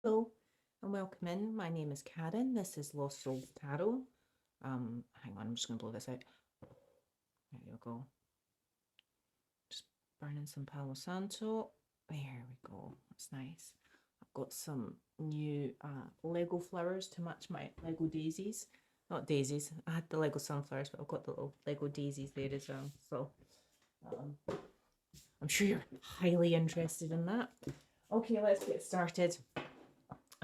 Hello and welcome in. My name is Karen. This is Lost Souls Tarot. Hang on, I'm just going to blow this out. There you go. Just burning some Palo Santo. There we go. That's nice. I've got some new Lego flowers to match my Lego daisies. Not daisies. I had the Lego sunflowers, but I've got the little Lego daisies there as well. So I'm sure you're highly interested in that. Okay, let's get started.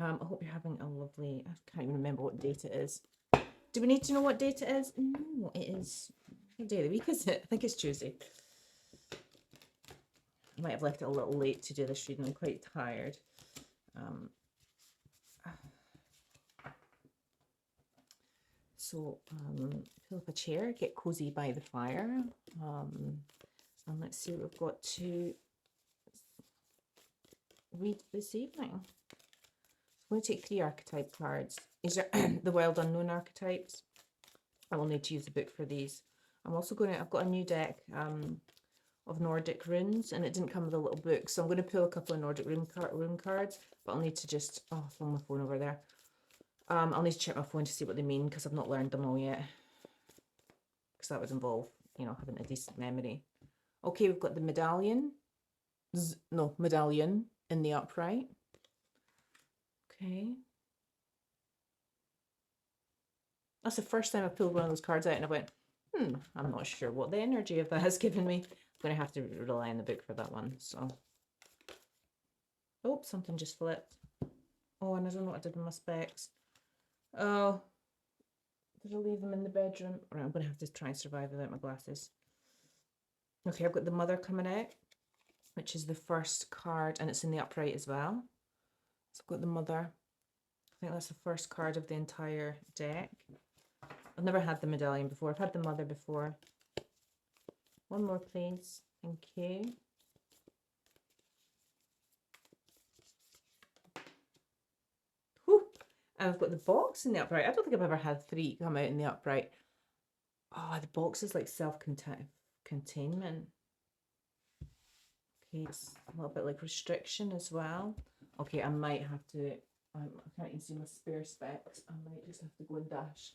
I hope you're having a lovely, I can't even remember what date it is. Do we need to know what date it is? No, it is, what day of the week is it? I think it's Tuesday. I might have left it a little late to do this reading. I'm quite tired. So pull up a chair, get cozy by the fire. And let's see what we've got to read this evening. I'm going to take 3 archetype cards. These are the Wild Unknown archetypes. I will need to use the book for these. I'm also going to, I've got a new deck of Nordic runes, and it didn't come with a little book, so I'm going to pull a couple of Nordic rune cards, but I'll need to just, oh, I'll throw my phone over there. I'll need to check my phone to see what they mean, because I've not learned them all yet, because that would involve, you know, having a decent memory. Okay, we've got the medallion in the upright. Okay. That's the first time I pulled one of those cards out and I went, I'm not sure what the energy of that has given me. I'm going to have to rely on the book for that one. So, oh, something just flipped. Oh, and I don't know what I did with my specs. Oh, did I leave them in the bedroom? Right, I'm going to have to try and survive without my glasses. Okay, I've got the Mother coming out, which is the first card, and it's in the upright as well. So I've got the Mother. I think that's the first card of the entire deck. I've never had the medallion before. I've had the Mother before. One more, please. Thank you. Whew. And I've got the box in the upright. I don't think I've ever had 3 come out in the upright. Oh, the box is like self-containment. Okay, it's a little bit like restriction as well. Okay, I might have to, I can't even see my spare specs. I might just have to go and dash.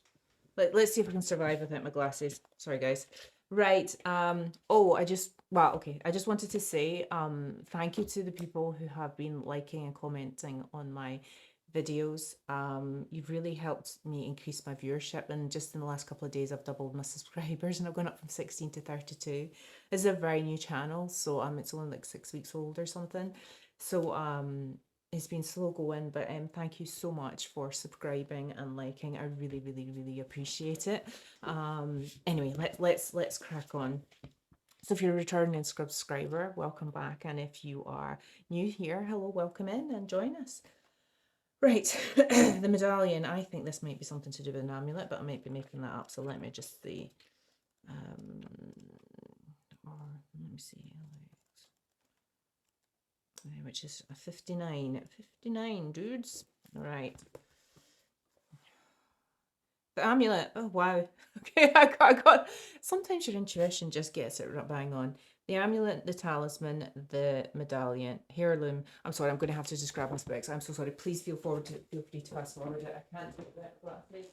Let's see if I can survive without my glasses. Sorry, guys. Right. Oh, I just wanted to say thank you to the people who have been liking and commenting on my videos. You've really helped me increase my viewership, and just in the last couple of days I've doubled my subscribers and I've gone up from 16 to 32. This is a very new channel, so it's only like 6 weeks old or something. So it's been slow going, but thank you so much for subscribing and liking. I really, really, really appreciate it. Anyway, let's crack on. So if you're a returning subscriber, welcome back, and if you are new here, hello, welcome in and join us. Right, the medallion. I think this might be something to do with an amulet, but I might be making that up. So let me just see. Let me see. Which is a 59. 59, dudes. All right. The amulet. Oh, wow. Okay, I got. Sometimes your intuition just gets it right bang on. The amulet, the talisman, the medallion, heirloom. I'm sorry, I'm going to have to just grab my specs. I'm so sorry. Please feel free to fast forward it. I can't do that glasses.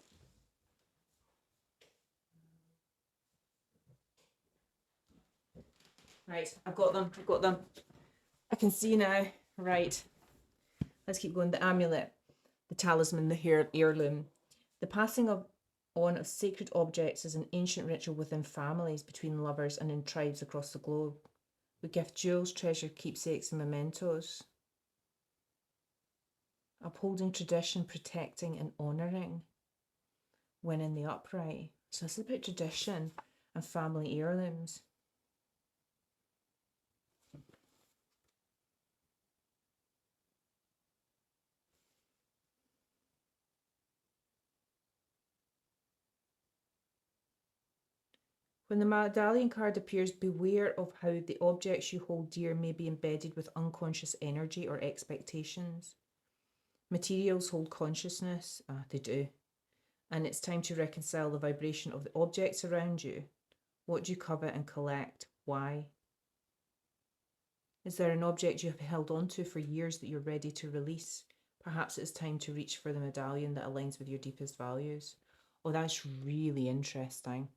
Right, I've got them. I've got them. I can see now. Right. Let's keep going. The amulet, the talisman, the heirloom. The passing on of sacred objects is an ancient ritual within families, between lovers, and in tribes across the globe. We gift jewels, treasure, keepsakes, and mementos. Upholding tradition, protecting, and honouring when in the upright. So this is about tradition and family heirlooms. When the medallion card appears, beware of how the objects you hold dear may be embedded with unconscious energy or expectations. Materials hold consciousness. They do. And it's time to reconcile the vibration of the objects around you. What do you covet and collect? Why? Is there an object you have held on to for years that you're ready to release? Perhaps it's time to reach for the medallion that aligns with your deepest values. Oh, that's really interesting.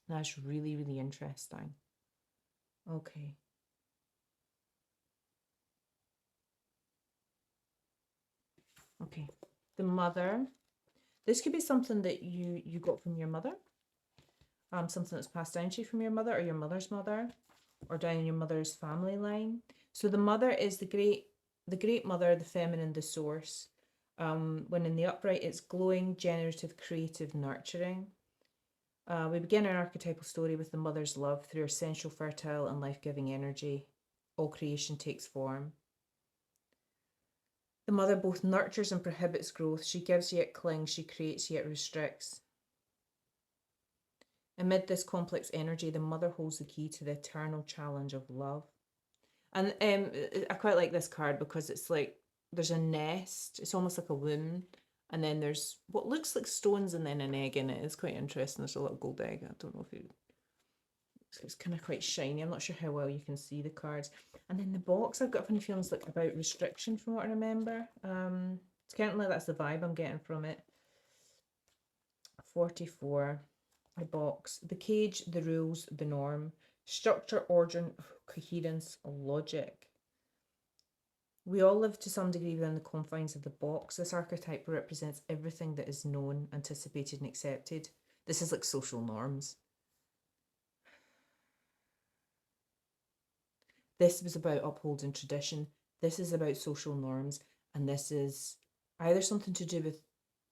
That's really, really interesting. Okay. Okay. The mother. This could be something that you got from your mother. Something that's passed down to you from your mother or your mother's mother, or down your mother's family line. So the mother is the great mother, the feminine, the source. When in the upright, it's glowing, generative, creative, nurturing. We begin our archetypal story with the mother's love through her sensual, fertile, and life-giving energy. All creation takes form. The mother both nurtures and prohibits growth. She gives yet clings. She creates yet restricts. Amid this complex energy, the mother holds the key to the eternal challenge of love. And I quite like this card because it's like there's a nest. It's almost like a womb. And then there's what looks like stones and then an egg in it. It's quite interesting. There's a little gold egg. I don't know if it's kind of quite shiny. I'm not sure how well you can see the cards. And then the box, I've got funny feelings like about restriction from what I remember. It's kind of like that's the vibe I'm getting from it. 44. The box, the cage, the rules, the norm, structure, order, coherence, logic. We all live to some degree within the confines of the box. This archetype represents everything that is known, anticipated, and accepted. This is like social norms. This was about upholding tradition. This is about social norms. And this is either something to do with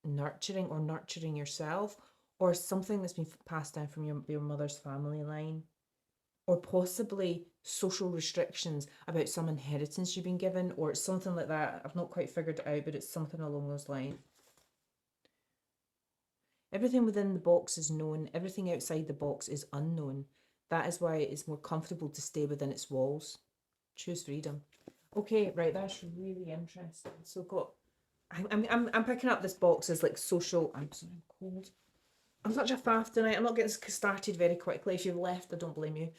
nurturing or nurturing yourself, or something that's been passed down from your mother's family line, or possibly social restrictions about some inheritance you've been given, or it's something like that. I've not quite figured it out, but it's something along those lines. Everything within the box is known. Everything outside the box is unknown. That is why it's more comfortable to stay within its walls. Choose freedom. Okay, right, that's really interesting. So got, I'm picking up this box as like social. I'm sorry, I'm cold. I'm such a faff tonight. I'm not getting started very quickly. If you've left, I don't blame you.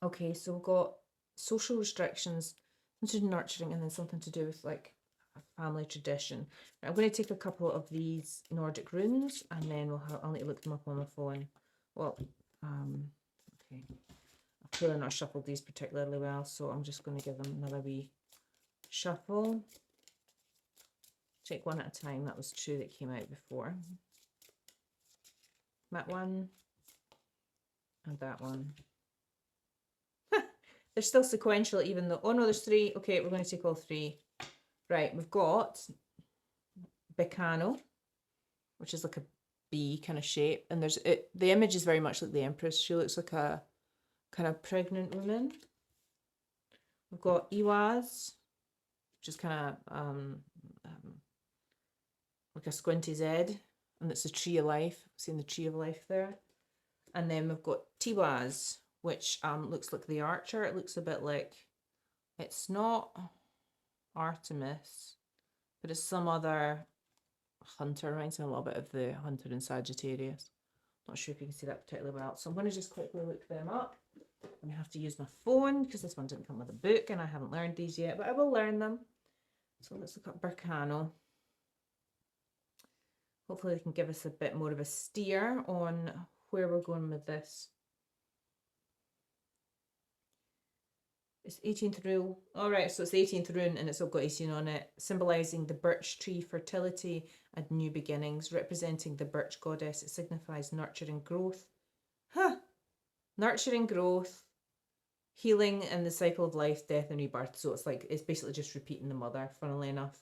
Okay, so we've got social restrictions, something to do nurturing, and then something to do with like a family tradition. I'm going to take a couple of these Nordic runes, and then I'll need to look them up on my phone. Well, okay. I've clearly not shuffled these particularly well, so I'm just going to give them another wee shuffle. Take one at a time. That was two that came out before. That one. And that one. They're still sequential even though... Oh no, there's three. Okay, we're going to take all three. Right, we've got Becano, which is like a bee kind of shape. And there's the image is very much like the Empress. She looks like a kind of pregnant woman. We've got Iwaz, which is kind of... like a squinty Z, and it's a tree of life. Seeing the tree of life there. And then we've got Tiwaz, which looks like the archer. It looks a bit like, it's not Artemis, but it's some other hunter. Reminds me a little bit of the hunter in Sagittarius. Not sure if you can see that particularly well. So I'm going to just quickly look them up. I'm going to have to use my phone because this one didn't come with a book and I haven't learned these yet, but I will learn them. So let's look up Berkano. Hopefully they can give us a bit more of a steer on where we're going with this. It's 18th rule. All right, so it's the 18th rune and it's all got 18 on it, symbolizing the birch tree, fertility and new beginnings, representing the birch goddess. It signifies nurturing growth. Nurturing growth, healing and the cycle of life, death and rebirth. So it's like, it's basically just repeating the mother, funnily enough.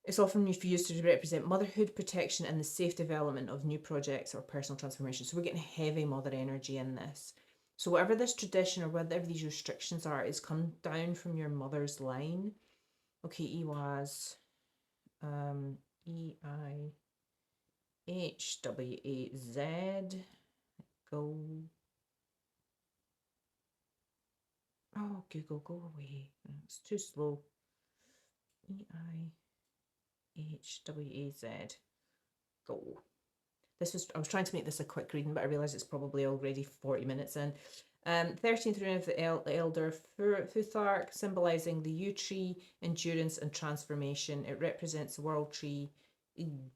It's often used to represent motherhood, protection, and the safe development of new projects or personal transformation. So we're getting heavy mother energy in this. So whatever this tradition or whatever these restrictions are, is come down from your mother's line. Okay, Iwaz. E-I-H-W-A-Z. Go. Oh, Google, go away. It's too slow. E-I-H-W-A-Z. Go. I was trying to make this a quick reading, but I realise it's probably already 40 minutes in. 13th rune of the Elder Futhark, symbolizing the yew tree, endurance and transformation. It represents the world tree,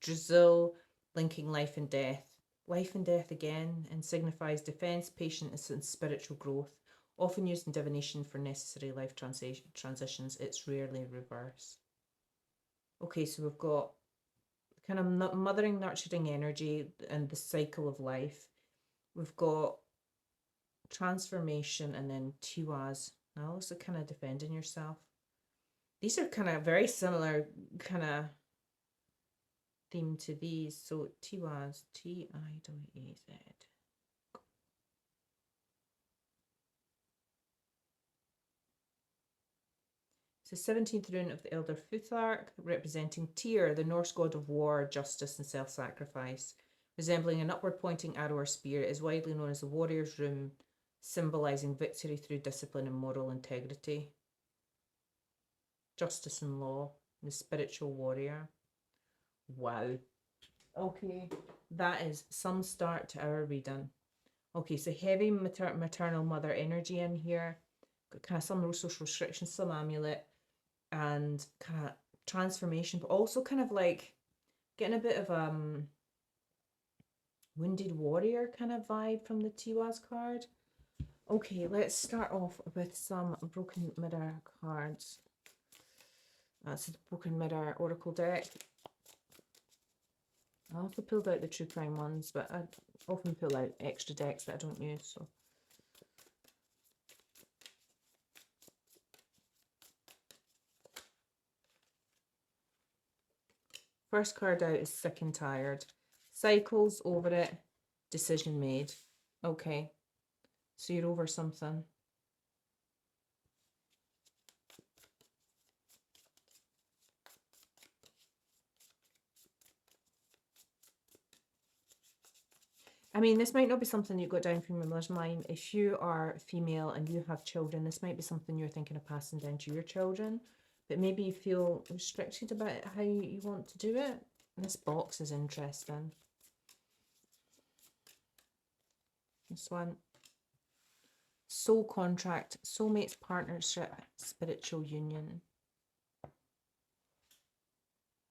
Drizzle, linking life and death. Life and death again, and signifies defense, patience, and spiritual growth. Often used in divination for necessary life transitions. It's rarely reverse. Okay, so we've got kind of mothering, nurturing energy and the cycle of life. We've got transformation and then Tiwaz. Now also kind of defending yourself. These are kind of very similar kind of theme to these. So Tiwaz, T-I-W-A-Z. So 17th rune of the Elder Futhark, representing Tyr, the Norse god of war, justice and self-sacrifice. Resembling an upward pointing arrow or spear, it is widely known as the warrior's rune, symbolizing victory through discipline and moral integrity. Justice and law, the spiritual warrior. Wow. Okay, that is some start to our reading. Okay, so heavy maternal mother energy in here. Got kind of some social restrictions, some amulet, and kind of transformation, but also kind of like getting a bit of wounded warrior kind of vibe from the Tiwaz card. Okay, let's start off with some Broken Mirror cards. That's the Broken Mirror Oracle deck. I also pulled out the True Crime ones, but I often pull out extra decks that I don't use, so. First card out is Sick and Tired. Cycles over it, decision made. Okay, so you're over something. I mean, this might not be something you got down from your mother's mind. If you are female and you have children, this might be something you're thinking of passing down to your children, but maybe you feel restricted about how you want to do it. This box is interesting. This one. Soul contract, soulmates, partnership, spiritual union.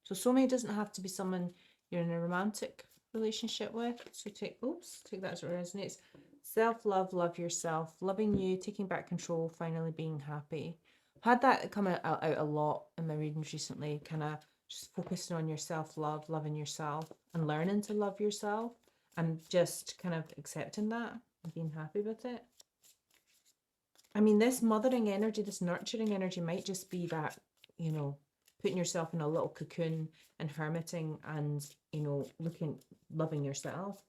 So soulmate doesn't have to be someone you're in a romantic relationship with. So take that as it resonates. Self-love, love yourself, loving you, taking back control, finally being happy. I've had that come out a lot in my readings recently, kind of just focusing on your self-love, loving yourself and learning to love yourself and just kind of accepting that and being happy with it. I mean, this mothering energy, this nurturing energy might just be that, you know, putting yourself in a little cocoon and hermiting and, you know, loving yourself.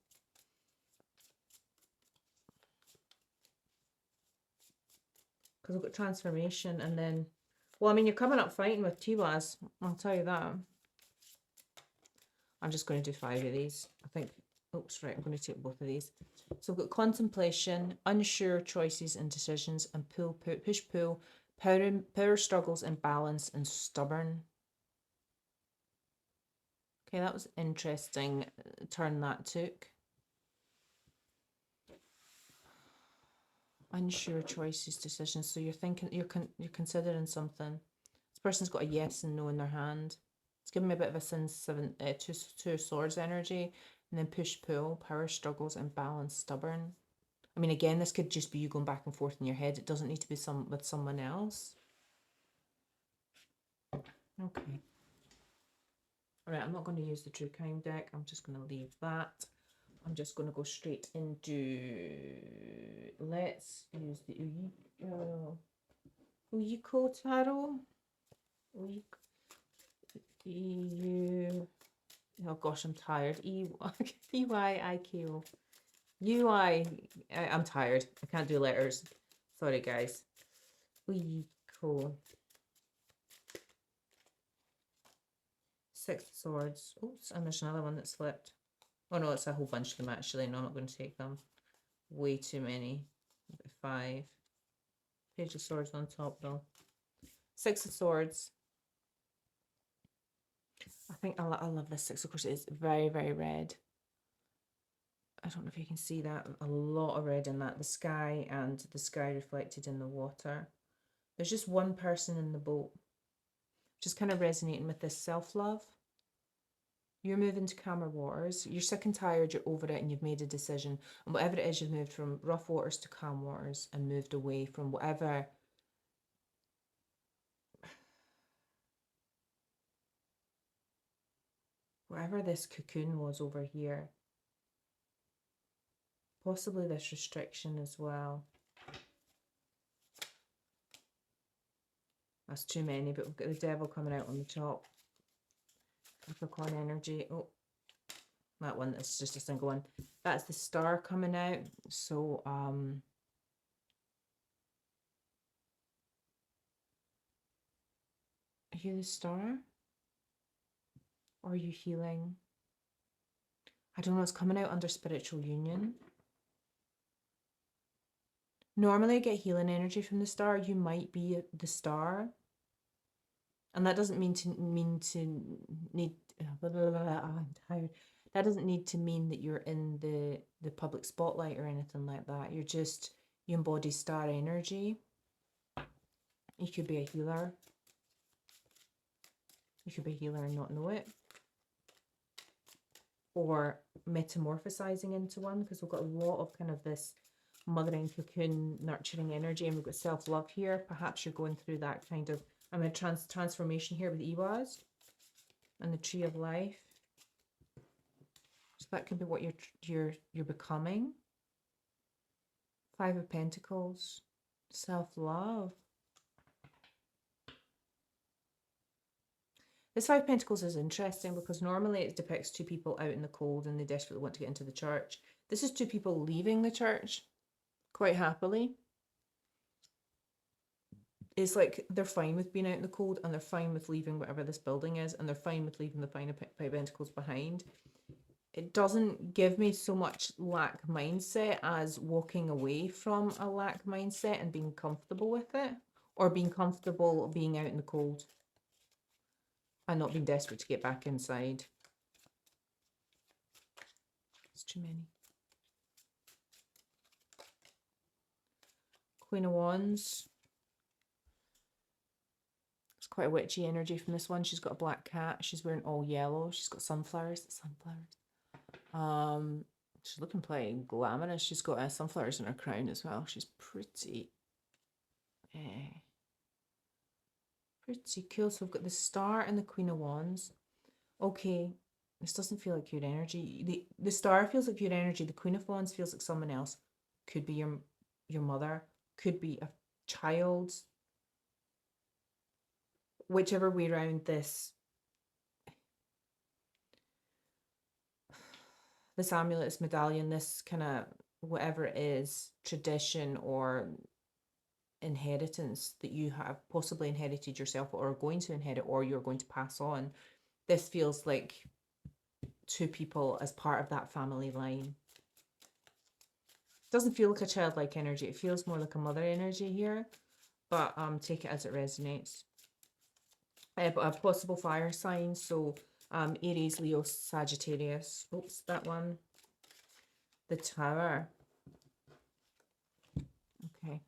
Because we've got transformation and then, well, I mean, you're coming up fighting with Tiwaz, I'll tell you that. I'm just going to do 5 of these. I think, right, I'm going to take both of these. So we've got contemplation, unsure choices and decisions, and push-pull, power struggles and balance, and stubborn. Okay, that was interesting turn that took. Unsure choices, decisions. So you're thinking, you're considering something. This person's got a yes and no in their hand. It's giving me a bit of a two of swords energy. And then push-pull, power struggles, and balance, stubborn. I mean, again, this could just be you going back and forth in your head. It doesn't need to be with someone else. Okay. All right, I'm not going to use the True Crime deck. I'm just going to leave that. I'm just going to go straight into, let's use the Uyiko Tarot. Oh gosh, I'm tired. E-Y-I-K-O. I'm tired. I can't do letters. Sorry, guys. Uyiko. 6 of Swords. Oops, and there's another one that slipped. Oh no, it's a whole bunch of them actually. No, I'm not going to take them. Way too many. 5. Page of Swords on top though. 6 of Swords. I think I love this 6 of course. It's very, very red. I don't know if you can see that, a lot of red in that, the sky and the sky reflected in the water. There's just one person in the boat, just kind of resonating with this self-love. You're moving to calmer waters. You're sick and tired, you're over it, and you've made a decision. And whatever it is, you've moved from rough waters to calm waters and moved away from whatever this cocoon was over here. Possibly this restriction as well. That's too many, but we've got the devil coming out on the top. Capricorn energy. Oh, that one, that's just a single one. That's the star coming out. So, are you the star? Or are you healing? I don't know, it's coming out under spiritual union. Normally I get healing energy from the star. You might be the star. And that doesn't mean to need blah, blah, blah, blah, I'm tired. That doesn't need to mean that you're in the public spotlight or anything like that. You're just, you embody star energy. You could be a healer. You could be a healer and not know it. Or metamorphosizing into one, because we've got a lot of kind of this mothering, cocoon, nurturing energy, and we've got self-love here. Perhaps you're going through that kind of, I'm a transformation here with Iwas and the tree of life. So that could be what you're becoming. Five of Pentacles, self-love. This Five of Pentacles is interesting because normally it depicts two people out in the cold and they desperately want to get into the church. This is two people leaving the church quite happily. It's like they're fine with being out in the cold and they're fine with leaving whatever this building is, and they're fine with leaving the Five of Pentacles behind. It doesn't give me so much lack mindset as walking away from a lack mindset and being comfortable with it, or being comfortable being out in the cold and not being desperate to get back inside. It's too many. Queen of Wands. It's quite a witchy energy from this one. She's got a black cat. She's wearing all yellow. She's got sunflowers. She's looking pretty glamorous. She's got sunflowers in her crown as well. She's pretty cool. So we've got the Star and the Queen of Wands. Okay, this doesn't feel like your energy. The Star feels like your energy. The Queen of Wands feels like someone else. Could be your mother. Could be a child. Whichever way around this amulet, this medallion, this kind of whatever it is, tradition or inheritance that you have possibly inherited yourself or are going to inherit or you're going to pass on, this feels like two people as part of that family line. Doesn't feel like a childlike energy. It feels more like a mother energy here, but take it as it resonates. But a possible fire sign, so Aries, Leo, Sagittarius. Oops, that one. The Tower. Okay.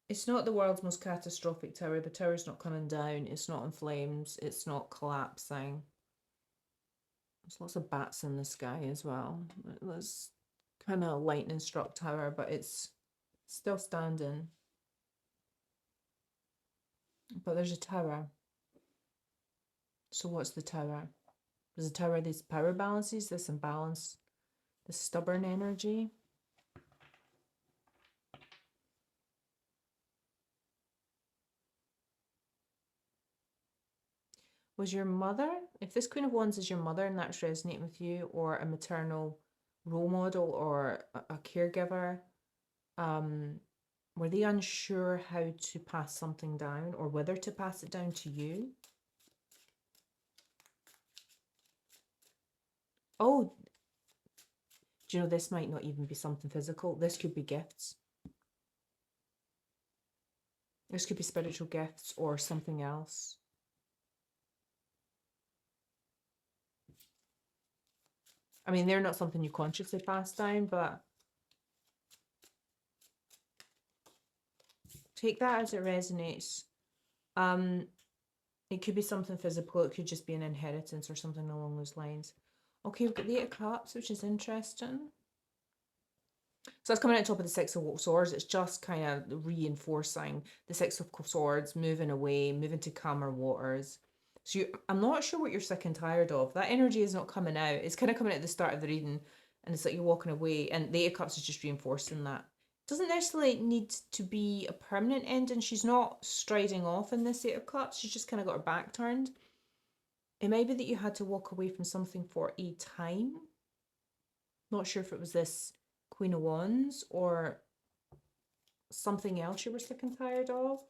It's not the world's most catastrophic tower. The tower's not coming down. It's not in flames. It's not collapsing. There's lots of bats in the sky as well. There's kind of a lightning struck tower, but it's still standing. But there's a tower. So what's the tower? There's a tower, these power balances, this imbalance, the stubborn energy. Was your mother, if this Queen of Wands is your mother and that's resonating with you, or a maternal role model or a caregiver, were they unsure how to pass something down or whether to pass it down to you? Oh, do you know, this might not even be something physical. This could be gifts. This could be spiritual gifts or something else. I mean, they're not something you consciously pass down, but take that as it resonates. It could be something physical. It could just be an inheritance or something along those lines. Okay, we've got the Eight of Cups, which is interesting. So that's coming out on top of the Six of Swords. It's just kind of reinforcing the Six of Swords, moving away, moving to calmer waters. So I'm not sure what you're sick and tired of. That energy is not coming out. It's kind of coming out at the start of the reading, and it's like you're walking away. And the Eight of Cups is just reinforcing that. It doesn't necessarily need to be a permanent ending. She's not striding off in this Eight of Cups. She's just kind of got her back turned. It may be that you had to walk away from something for a time. Not sure if it was this Queen of Wands or something else you were sick and tired of.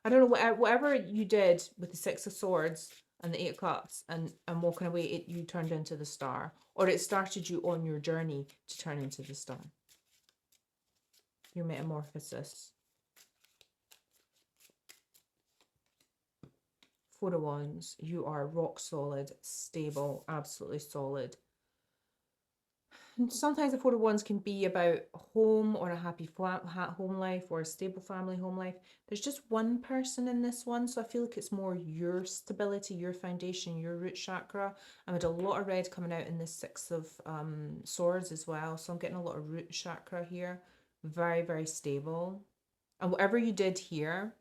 I don't know, whatever you did with the Six of Swords and the Eight of Cups and walking away, you turned into the Star. Or it started you on your journey to turn into the Star. Your metamorphosis. Four of Wands, you are rock solid, stable, absolutely solid. And sometimes the Four of Wands can be about home or a happy home life or a stable family home life. There's just one person in this one, so I feel like it's more your stability, your foundation, your root chakra. I had a lot of red coming out in the Six of Swords as well, so I'm getting a lot of root chakra here. Very, very stable. And whatever you did here,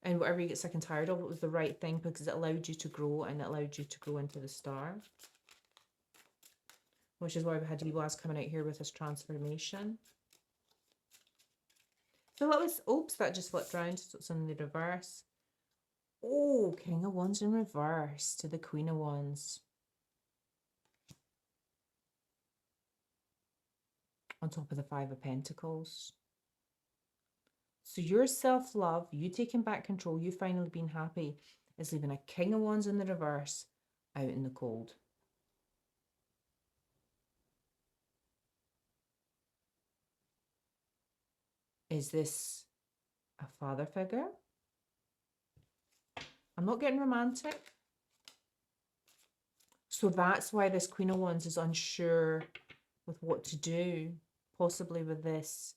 and whatever you get sick and tired of, it was the right thing because it allowed you to grow and it allowed you to grow into the Star. Which is why we had Libras coming out here with this transformation. So that was, oops, that just flipped around, so it's in the reverse. Oh, King of Wands in reverse to the Queen of Wands. On top of the Five of Pentacles. So your self-love, you taking back control, you finally being happy, is leaving a King of Wands in the reverse out in the cold. Is this a father figure? I'm not getting romantic. So that's why this Queen of Wands is unsure with what to do, possibly with this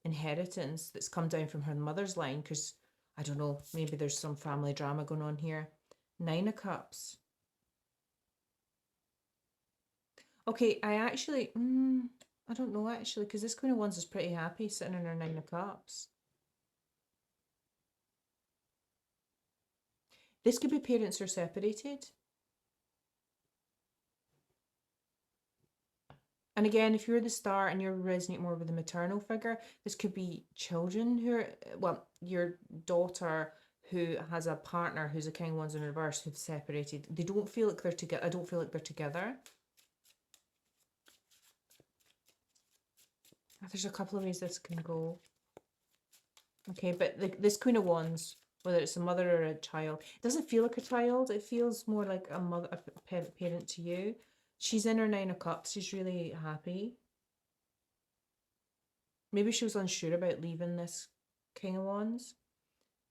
inheritance that's come down from her mother's line, because, I don't know, maybe there's some family drama going on here. Nine of Cups. Okay, I actually, I don't know actually, because this Queen of Wands is pretty happy sitting in her Nine of Cups. This could be parents who are separated. And again, if you're the Star and you're resonating more with the maternal figure, this could be children who are, well, your daughter who has a partner who's a King of Wands in reverse who've separated. They don't feel like they're together. I don't feel like they're together. There's a couple of ways this can go. Okay, but this Queen of Wands, whether it's a mother or a child, it doesn't feel like a child. It feels more like a mother, a parent to you. She's in her Nine of Cups. She's really happy. Maybe she was unsure about leaving this King of Wands.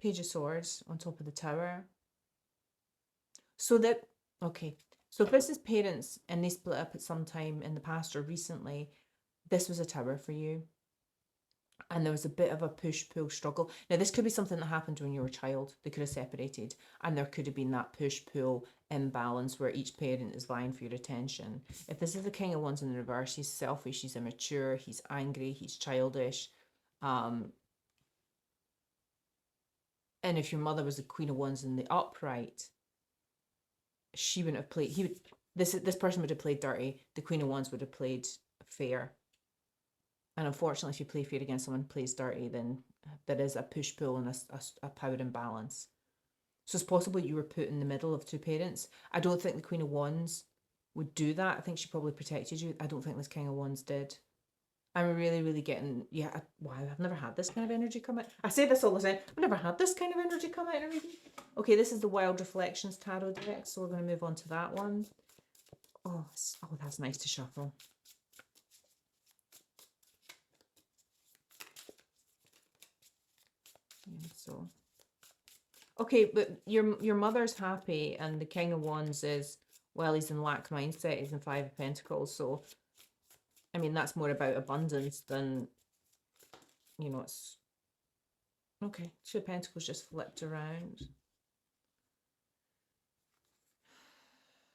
Page of Swords on top of the Tower. So that, okay, so if this is parents and they split up at some time in the past or recently, this was a Tower for you. And there was a bit of a push-pull struggle. Now, this could be something that happened when you were a child. They could have separated. And there could have been that push-pull imbalance where each parent is vying for your attention. If this is the King of Wands in the reverse, he's selfish, he's immature, he's angry, he's childish. And if your mother was the Queen of Wands in the upright, she wouldn't have played... This person would have played dirty. The Queen of Wands would have played fair. And unfortunately, if you play fair against someone who plays dirty, then there is a push-pull and a power imbalance. So it's possible you were put in the middle of two parents. I don't think the Queen of Wands would do that. I think she probably protected you. I don't think this King of Wands did. I'm really, really getting... Yeah, wow, I've never had this kind of energy come out. I say this all the time. I've never had this kind of energy come out in a reading. Okay, this is the Wild Reflections Tarot deck, so we're going to move on to that one. Oh, that's nice to shuffle. So, Okay, but your mother's happy, and the King of Wands is, well, he's in lack mindset. He's in Five of Pentacles, so I mean that's more about abundance than, you know. It's okay. Two of Pentacles just flipped around.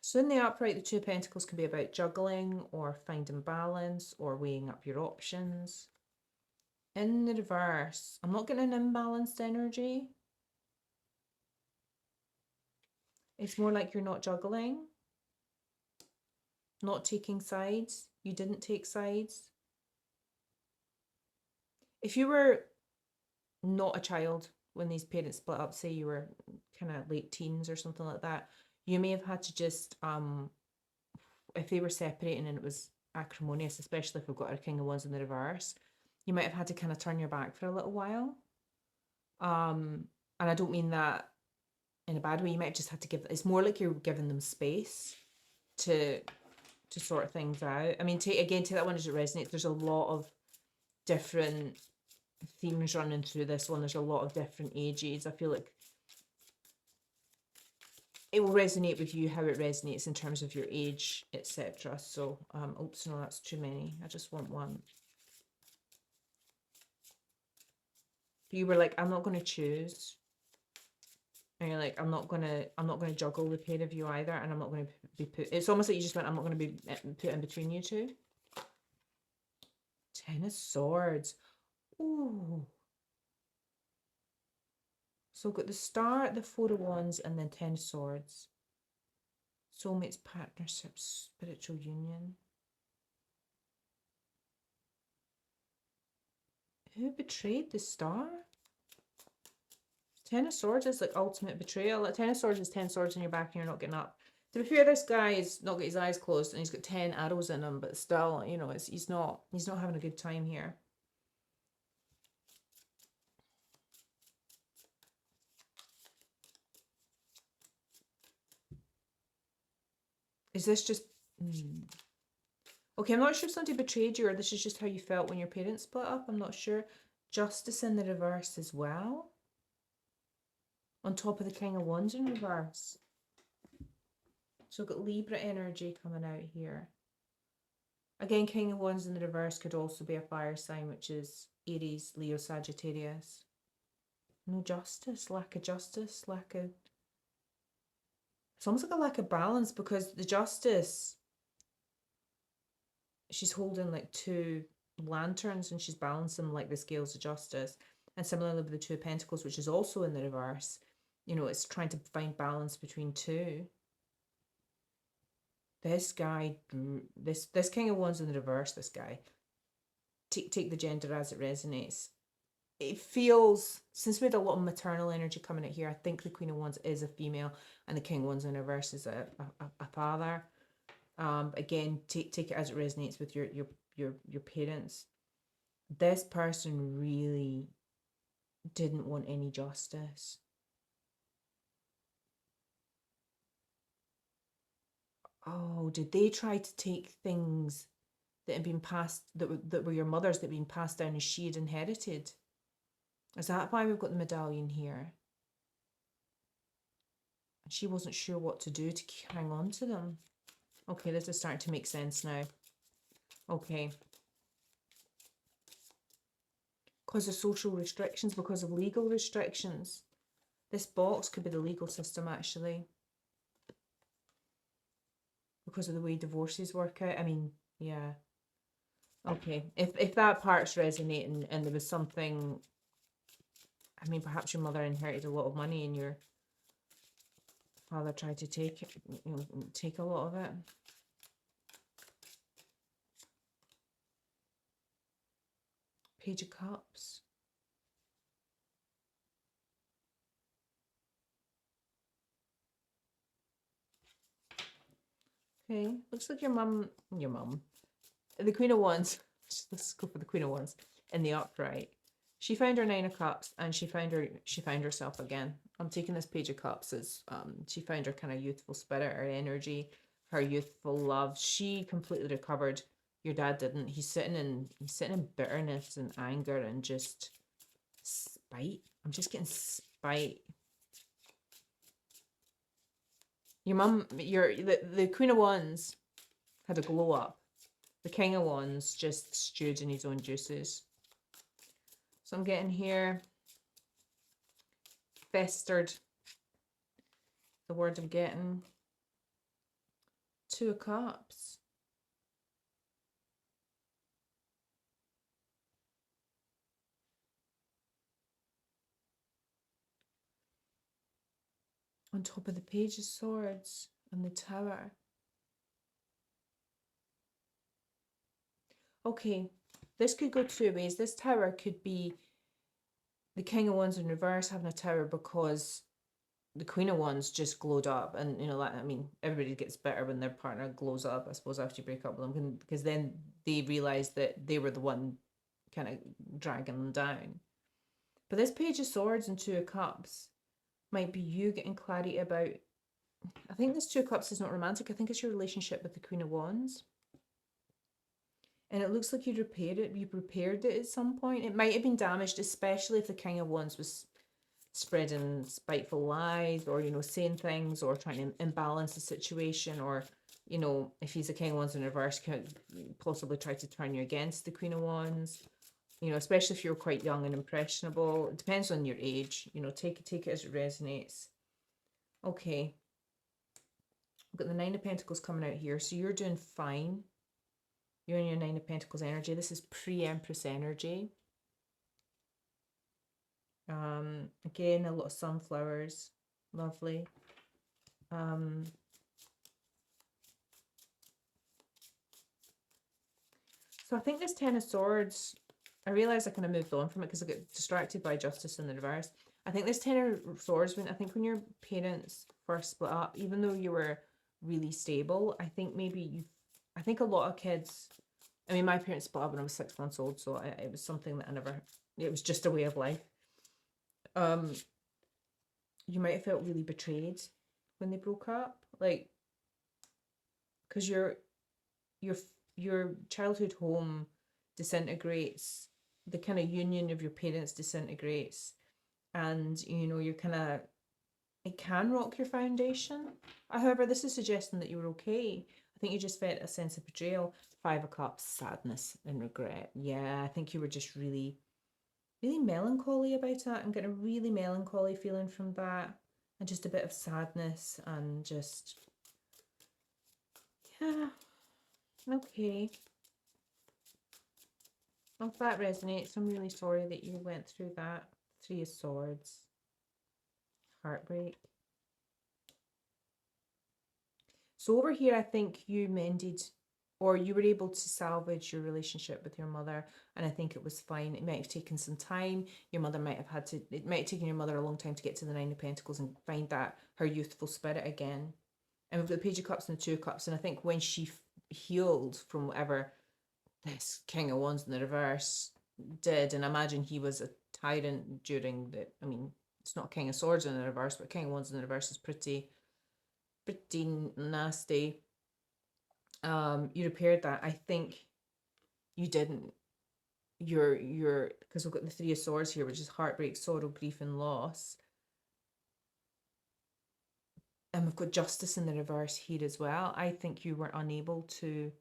So in the upright, the Two of Pentacles can be about juggling or finding balance or weighing up your options. In the reverse, I'm not getting an imbalanced energy. It's more like you're not juggling, not taking sides. You didn't take sides. If you were not a child when these parents split up, say you were kind of late teens or something like that, you may have had to just, if they were separating and it was acrimonious, especially if we've got our King of Wands in the reverse, you might have had to kind of turn your back for a little while. And I don't mean that in a bad way. You might just have to give, it's more like you're giving them space to sort things out. I mean, take that one as it resonates. There's a lot of different themes running through this one. There's a lot of different ages. I feel like it will resonate with you how it resonates in terms of your age, etc. So, oops, no, that's too many. I just want one. You were like, I'm not going to choose. And you're like, I'm not gonna juggle the pair of you either, and I'm not going to be put. It's almost like you just went, I'm not going to be put in between you two. Ten of Swords. Ooh. So we've got the Star, the Four of Wands, and then Ten of Swords. Soulmates, partnerships, spiritual union. Who betrayed the Star? Ten of Swords is like ultimate betrayal. Ten of Swords is 10 swords in your back and you're not getting up. To be fair, this guy has not got his eyes closed and he's got 10 arrows in him, but still, you know, he's not having a good time here. Is this just... Okay, I'm not sure if somebody betrayed you or this is just how you felt when your parents split up. I'm not sure. Justice in the reverse as well. On top of the King of Wands in reverse. So we've got Libra energy coming out here. Again, King of Wands in the reverse could also be a fire sign, which is Aries, Leo, Sagittarius. No justice, lack of justice, lack of... It's almost like a lack of balance because the Justice, she's holding like two lanterns and she's balancing them like the scales of justice. And similarly with the Two of Pentacles, which is also in the reverse, you know, it's trying to find balance between two. This guy, this King of Wands in the reverse, this guy, take the gender as it resonates. It feels, since we had a lot of maternal energy coming out here, I think the Queen of Wands is a female and the King of Wands in reverse is a father. Again, take it as it resonates with your parents. This person really didn't want any justice. Oh, did they try to take things that had been passed, that were your mother's, that had been passed down as she had inherited? Is that why we've got the medallion here? She wasn't sure what to do to hang on to them. Okay, this is starting to make sense now. Okay. Because of social restrictions, because of legal restrictions. This box could be the legal system, actually. Because of the way divorces work out. I mean, yeah. Okay. If that part's resonating and there was something... I mean, perhaps your mother inherited a lot of money and your father tried to take it, take a lot of it. Page of Cups. Okay, looks like your mum, the Queen of Wands, let's go for the Queen of Wands, in the upright. She found her Nine of Cups and she found herself again. I'm taking this Page of Cups as she found her kind of youthful spirit, her energy, her youthful love. She completely recovered. Your dad didn't. He's sitting in bitterness and anger and just spite. I'm just getting spite. Your mum, the Queen of Wands had a glow up. The King of Wands just stewed in his own juices. So I'm getting here, festered, the word I'm getting. Two of Cups. On top of the Page of Swords and the Tower. Okay, this could go two ways. This Tower could be the King of Wands in reverse having a Tower because the Queen of Wands just glowed up, and you know that, I mean, everybody gets better when their partner glows up, I suppose, after you break up with them, because then they realize that they were the one kind of dragging them down. But this Page of Swords and Two of Cups might be you getting clarity about. I think this Two of Cups is not romantic. I think it's your relationship with the Queen of Wands. And it looks like you repaired it. You repaired it at some point. It might have been damaged, especially if the King of Wands was spreading spiteful lies, or, you know, saying things, or trying to imbalance the situation, or, you know, if he's a King of Wands in reverse, could possibly try to turn you against the Queen of Wands. You know, especially if you're quite young and impressionable. It depends on your age. You know, take it as it resonates. Okay. We've got the Nine of Pentacles coming out here. So you're doing fine. You're in your Nine of Pentacles energy. This is pre-Empress energy. Again, a lot of sunflowers. Lovely. So I think this Ten of Swords, I realised I kind of moved on from it because I got distracted by Justice in the reverse. I think this Ten of Swords, when your parents first split up, even though you were really stable, I think I think a lot of kids, I mean, my parents split up when I was 6 months old, so it was something that it was just a way of life. You might have felt really betrayed when they broke up, like, because your childhood home disintegrates, the kind of union of your parents disintegrates, and you know, you're kind of, it can rock your foundation. However, this is suggesting that you were okay. I think you just felt a sense of betrayal. Five of Cups, sadness and regret. Yeah, I think you were just really, really melancholy about it. I'm getting a really melancholy feeling from that, and just a bit of sadness, and just, yeah, okay. Well, if that resonates, I'm really sorry that you went through that. Three of Swords. Heartbreak. So over here, I think you mended, or you were able to salvage your relationship with your mother, and I think it was fine. It might have taken some time. Your mother might have had to, it might have taken your mother a long time to get to the Nine of Pentacles and find that, her youthful spirit again. And we've got the Page of Cups and the Two of Cups, and I think when she healed from whatever this King of Wands in the reverse did, and I imagine he was a tyrant during the, I mean, it's not King of Swords in the reverse, but King of Wands in the reverse is pretty nasty. You repaired that. I think you didn't. You're because we've got the Three of Swords here, which is heartbreak, sorrow, grief, and loss. And we've got Justice in the reverse here as well. I think you were unable to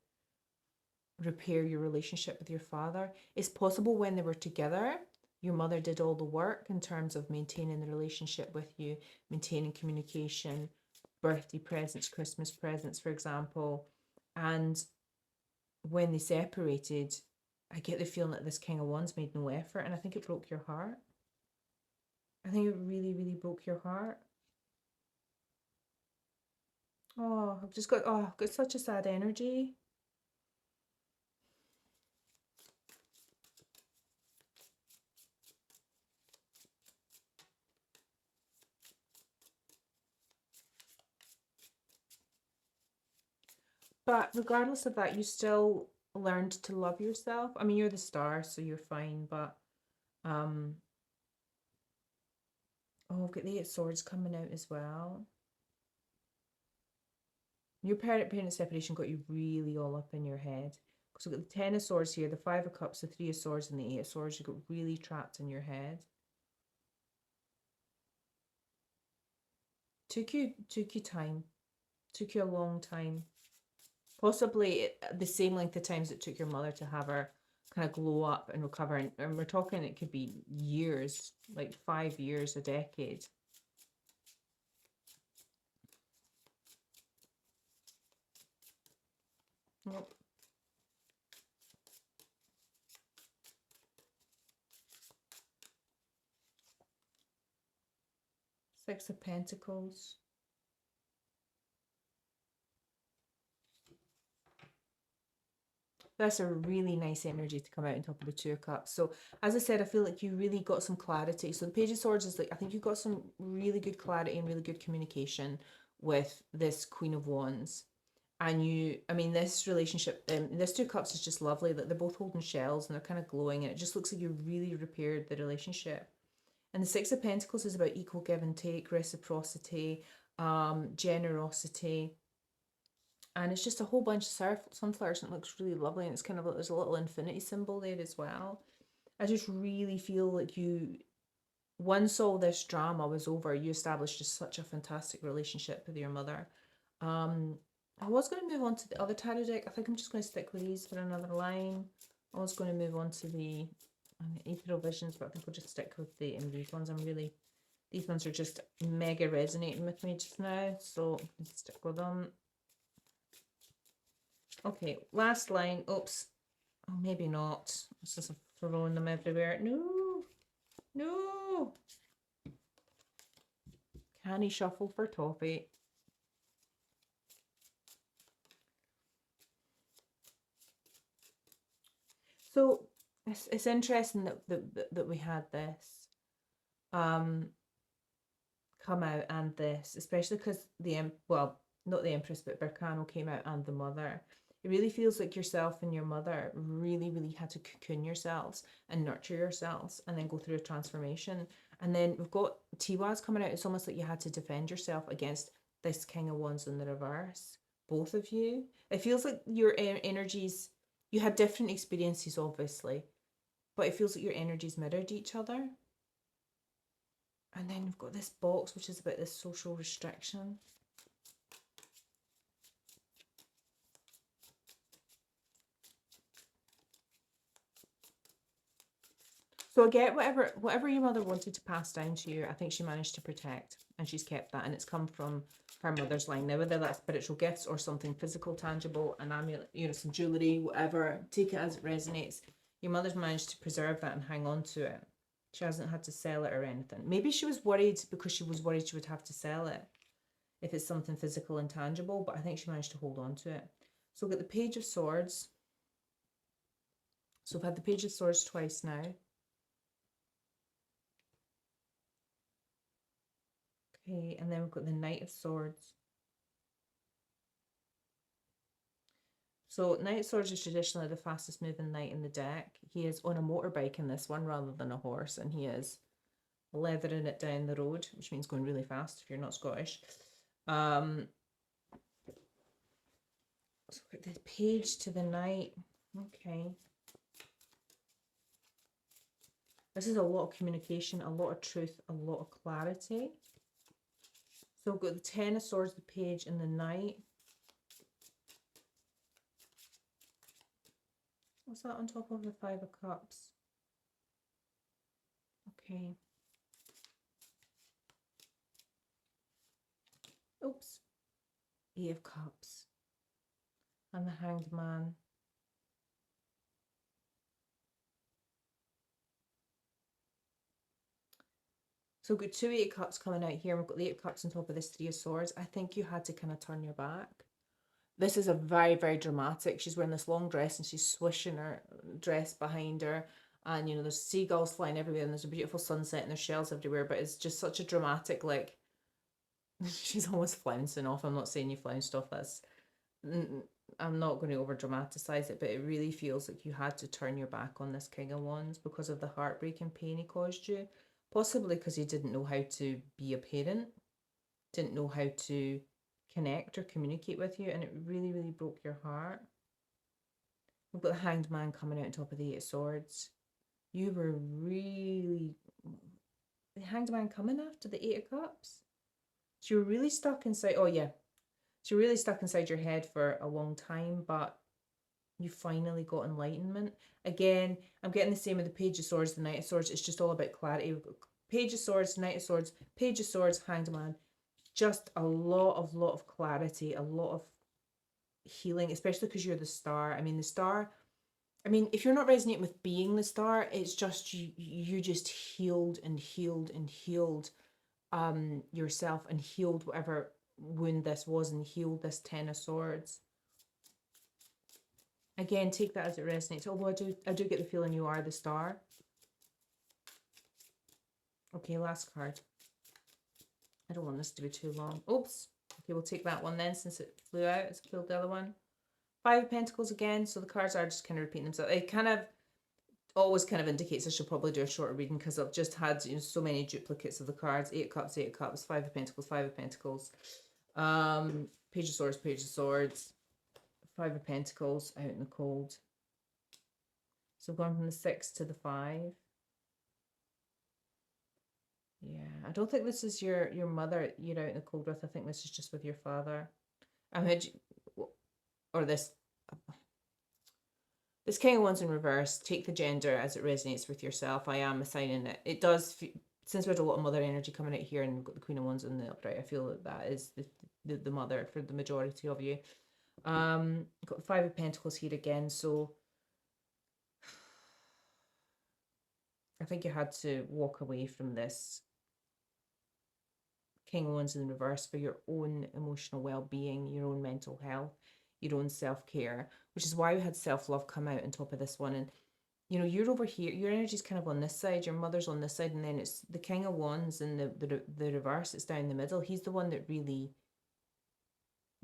repair your relationship with your father. It's possible when they were together, your mother did all the work in terms of maintaining the relationship with you, maintaining communication, birthday presents, Christmas presents, for example. And when they separated, I get the feeling that this King of Wands made no effort, and I think it broke your heart. I think it really, really broke your heart. Oh, I've got such a sad energy. But regardless of that, you still learned to love yourself. I mean, you're the star, so you're fine, but oh, I've got the Eight of Swords coming out as well. Your parent separation got you really all up in your head. Because we've got the Ten of Swords here, the Five of Cups, the Three of Swords, and the Eight of Swords. You got really trapped in your head. Took you time. Took you a long time. Possibly the same length of times it took your mother to have her kind of glow up and recover. And we're talking, it could be years, like 5 years, a decade. Nope. Six of Pentacles. That's a really nice energy to come out on top of the Two of Cups. So as I said, I feel like you really got some clarity. So the Page of Swords is like, I think you got some really good clarity and really good communication with this Queen of Wands. And you, I mean, this relationship, this Two of Cups is just lovely. That they're both holding shells and they're kind of glowing, and it just looks like you really repaired the relationship. And the Six of Pentacles is about equal give and take, reciprocity, generosity. And it's just a whole bunch of sunflowers, and it looks really lovely. And it's kind of like there's a little infinity symbol there as well. I just really feel like you, once all this drama was over, you established just such a fantastic relationship with your mother. I was going to move on to the other tarot deck. I think I'm just going to stick with these for another line. I was going to move on to the ethereal visions, but I think we'll just stick with these ones. These ones are just mega resonating with me just now, so let's stick with them. Okay, last line. Oops. Oh, maybe not. It's just throwing them everywhere. No. No. Can he shuffle for toffee? So it's interesting that we had this come out and this, especially because well, not the Empress, but Berkano came out and the Mother. It really feels like yourself and your mother really had to cocoon yourselves and nurture yourselves and then go through a transformation. And then we've got Tiwaz coming out. It's almost like you had to defend yourself against this King of Wands in the reverse. Both of you. It feels like your energies, you had different experiences, obviously, but it feels like your energies mirrored each other. And then we've got this box, which is about this social restriction. So I get whatever your mother wanted to pass down to you, I think she managed to protect, and she's kept that, and it's come from her mother's line. Now, whether that's spiritual gifts or something physical, tangible, an amulet, some jewelry, whatever, take it as it resonates. Your mother's managed to preserve that and hang on to it. She hasn't had to sell it or anything. Maybe she was worried because she was worried she would have to sell it if it's something physical and tangible, but I think she managed to hold on to it. So we've got the Page of Swords. So we've had the Page of Swords twice now. Okay, and then we've got the Knight of Swords. So Knight of Swords is traditionally the fastest moving knight in the deck. He is on a motorbike in this one rather than a horse, and he is leathering it down the road, which means going really fast if you're not Scottish. So the page to the knight. Okay. This is a lot of communication, a lot of truth, a lot of clarity. So we've got the Ten of Swords, the page, and the knight. What's that on top of the Five of Cups? Okay. Oops. Eight of Cups. And the Hanged Man. So we've got two Eight of Cups coming out here. We've got the Eight of Cups on top of this Three of Swords. I think you had to kind of turn your back. This is a very dramatic. She's wearing this long dress and she's swishing her dress behind her. And, there's seagulls flying everywhere and there's a beautiful sunset and there's shells everywhere. But it's just such a dramatic, like, she's almost flouncing off. I'm not saying you flounced off. I'm not going to over dramatize it, but it really feels like you had to turn your back on this King of Wands because of the heartbreak and pain he caused you. Possibly because he didn't know how to be a parent, didn't know how to connect or communicate with you, and it really broke your heart. We've got the Hanged Man coming out on top of the Eight of Swords. You were really... The Hanged Man coming after the Eight of Cups? So you were really stuck inside... Oh, yeah. So you're really stuck inside your head for a long time, but you finally got enlightenment. Again, I'm getting the same with the Page of Swords, the Knight of Swords. It's just all about clarity. We've got Page of Swords, Knight of Swords, Page of Swords, Hanged Man. Just a lot of clarity, a lot of healing, especially because you're the star. I mean, the star, I mean, if you're not resonating with being the star, it's just you just healed and healed and healed yourself and healed whatever wound this was and healed this Ten of Swords. Again, take that as it resonates. Although I do get the feeling you are the star. Okay, last card. I don't want this to be too long. Oops. Okay, we'll take that one then since it flew out. It's killed the other one. Five of Pentacles again. So the cards are just kind of repeating themselves. It kind of always kind of indicates I should probably do a shorter reading because I've just had, you know, so many duplicates of the cards. Eight of Cups, Eight of Cups, Five of Pentacles, Five of Pentacles. Page of Swords, Page of Swords. Five of Pentacles out in the cold. So going from the 6 to the 5. Yeah, I don't think this is your mother you're out in the cold with. I think this is just with your father. I heard, or this King of Wands in reverse. Take the gender as it resonates with yourself. I am assigning it. It does, since we had a lot of mother energy coming out here and we've got the Queen of Wands in the upright, I feel that that is the mother for the majority of you. Got the Five of Pentacles here again, so I think you had to walk away from this King of Wands in reverse for your own emotional well-being, your own mental health, your own self-care, which is why we had self-love come out on top of this one. And you know, you're over here, your energy's kind of on this side, your mother's on this side, and then it's the King of Wands in the reverse, it's down the middle. He's the one that really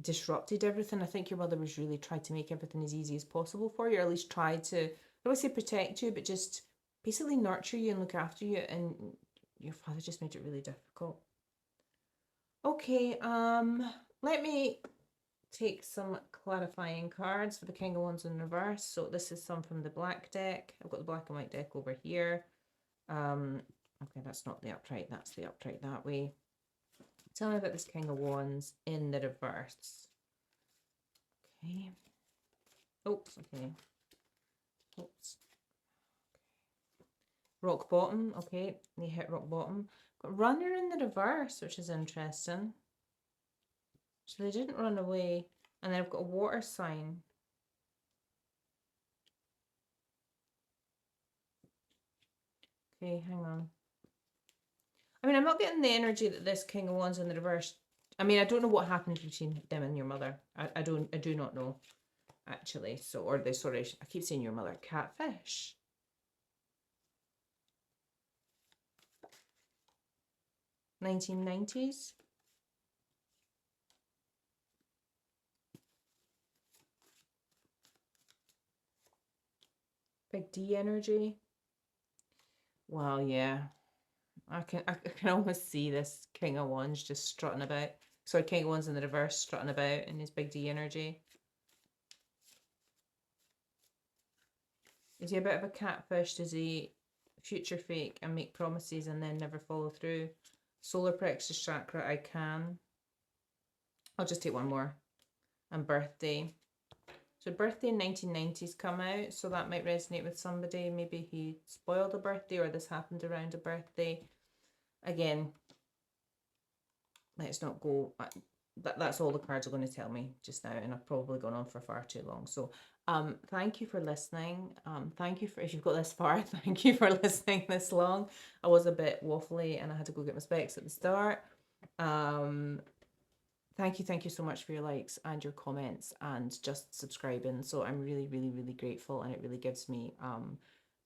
disrupted everything. I think your mother was really tried to make everything as easy as possible for you, or at least tried to, I don't want to say protect you, but just basically nurture you and look after you, and your father just made it really difficult. Okay, let me take some clarifying cards for the King of Wands in reverse. So this is some from the black deck. I've got the black and white deck over here. Okay, that's not the upright, that's the upright that way. Tell me about this King of Wands in the reverse. Okay. Oops, okay. Oops. Rock bottom, okay. They hit rock bottom. Got runner in the reverse, which is interesting. So they didn't run away. And then I've got a water sign. Okay, hang on. I mean, I'm not getting the energy that this King of Wands in the reverse. I mean, I don't know what happened between them and your mother. I do not know, actually. So, or they, sorry, I keep saying your mother. Catfish. (1990s). Big D energy. Wow, yeah. I can almost see this King of Wands just strutting about. Sorry, King of Wands in the reverse strutting about in his big D energy. Is he a bit of a catfish? Does he future fake and make promises and then never follow through? Solar plexus chakra, I can. I'll just take one more. And birthday. So birthday in 1990s come out, so that might resonate with somebody. Maybe he spoiled a birthday or this happened around a birthday. Again, let's not go. That's all the cards are going to tell me just now, and I've probably gone on for far too long. So thank you for listening. Thank you for, if you've got this far, thank you for listening this long. I was a bit waffly and I had to go get my specs at the start. Thank you so much for your likes and your comments and just subscribing. So I'm really grateful, and it really gives me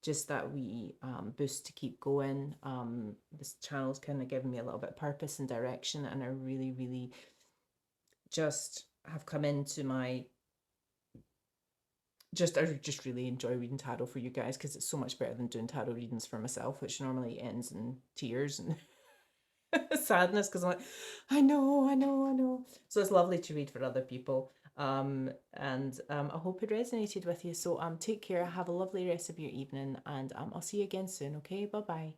just that wee boost to keep going. This channel's kind of given me a little bit of purpose and direction, and I really just have come into my I just really enjoy reading tarot for you guys, because it's so much better than doing tarot readings for myself, which normally ends in tears and sadness, because I'm like, I know. So it's lovely to read for other people. And I hope it resonated with you. So take care, have a lovely rest of your evening, and I'll see you again soon. Okay, bye bye.